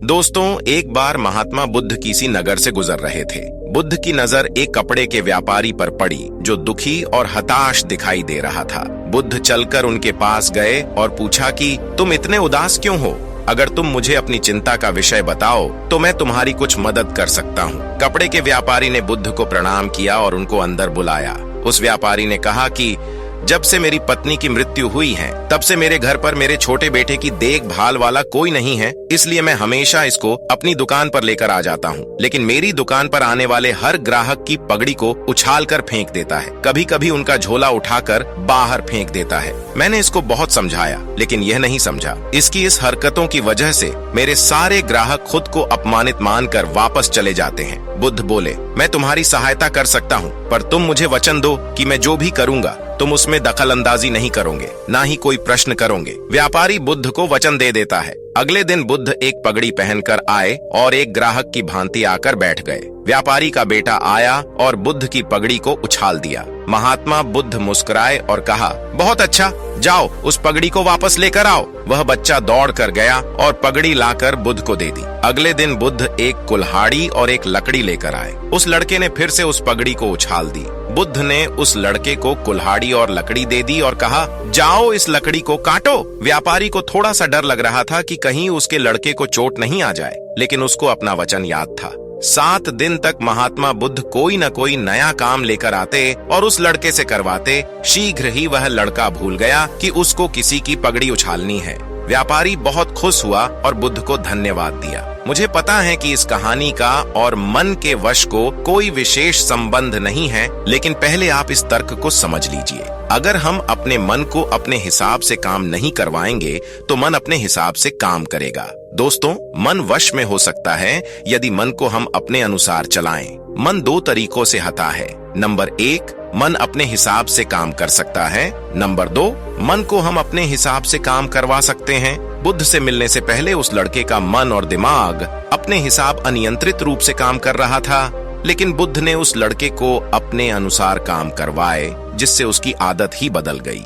दोस्तों, एक बार महात्मा बुद्ध किसी नगर से गुजर रहे थे। बुद्ध की नजर एक कपड़े के व्यापारी पर पड़ी जो दुखी और हताश दिखाई दे रहा था। बुद्ध चलकर उनके पास गए और पूछा कि तुम इतने उदास क्यों हो? अगर तुम मुझे अपनी चिंता का विषय बताओ तो मैं तुम्हारी कुछ मदद कर सकता हूँ। कपड़े के व्यापारी ने बुद्ध को प्रणाम किया और उनको अंदर बुलाया। उस व्यापारी ने कहा कि जब से मेरी पत्नी की मृत्यु हुई है तब से मेरे घर पर मेरे छोटे बेटे की देखभाल वाला कोई नहीं है, इसलिए मैं हमेशा इसको अपनी दुकान पर लेकर आ जाता हूँ। लेकिन मेरी दुकान पर आने वाले हर ग्राहक की पगड़ी को उछाल कर फेंक देता है, कभी कभी उनका झोला उठाकर बाहर फेंक देता है। मैंने इसको बहुत समझाया लेकिन यह नहीं समझा। इसकी इस हरकतों की वजह से मेरे सारे ग्राहक खुद को अपमानित मानकर वापस चले जाते हैं। बुद्ध बोले, मैं तुम्हारी सहायता कर सकता हूँ, पर तुम मुझे वचन दो कि मैं जो भी करूँगा तुम उसमें दखल अंदाजी नहीं करोगे, ना ही कोई प्रश्न करोगे। व्यापारी बुद्ध को वचन दे देता है। अगले दिन बुद्ध एक पगड़ी पहनकर आए और एक ग्राहक की भांति आकर बैठ गए। व्यापारी का बेटा आया और बुद्ध की पगड़ी को उछाल दिया। महात्मा बुद्ध मुस्कुराए और कहा, बहुत अच्छा, जाओ उस पगड़ी को वापस लेकर आओ। वह बच्चा दौड़ कर गया और पगड़ी लाकर बुद्ध को दे दी। अगले दिन बुद्ध एक कुल्हाड़ी और एक लकड़ी लेकर आए। उस लड़के ने फिर से उस पगड़ी को उछाल दी। बुद्ध ने उस लड़के को कुल्हाड़ी और लकड़ी दे दी और कहा, जाओ इस लकड़ी को काटो। व्यापारी को थोड़ा सा डर लग रहा था कि कहीं उसके लड़के को चोट नहीं आ जाए, लेकिन उसको अपना वचन याद था। 7 दिन तक महात्मा बुद्ध कोई न कोई नया काम लेकर आते और उस लड़के से करवाते। शीघ्र ही वह लड़का भूल गया कि उसको किसी की पगड़ी उछालनी है। व्यापारी बहुत खुश हुआ और बुद्ध को धन्यवाद दिया। मुझे पता है कि इस कहानी का और मन के वश को कोई विशेष संबंध नहीं है, लेकिन पहले आप इस तर्क को समझ लीजिए। अगर हम अपने मन को अपने हिसाब से काम नहीं करवाएंगे तो मन अपने हिसाब से काम करेगा। दोस्तों, मन वश में हो सकता है यदि मन को हम अपने अनुसार चलाएं। मन 2 तरीकों से हता है। नंबर 1, मन अपने हिसाब से काम कर सकता है। नंबर 2, मन को हम अपने हिसाब से काम करवा सकते हैं। बुद्ध से मिलने से पहले उस लड़के का मन और दिमाग अपने हिसाब अनियंत्रित रूप से काम कर रहा था, लेकिन बुद्ध ने उस लड़के को अपने अनुसार काम करवाए, जिससे उसकी आदत ही बदल गई।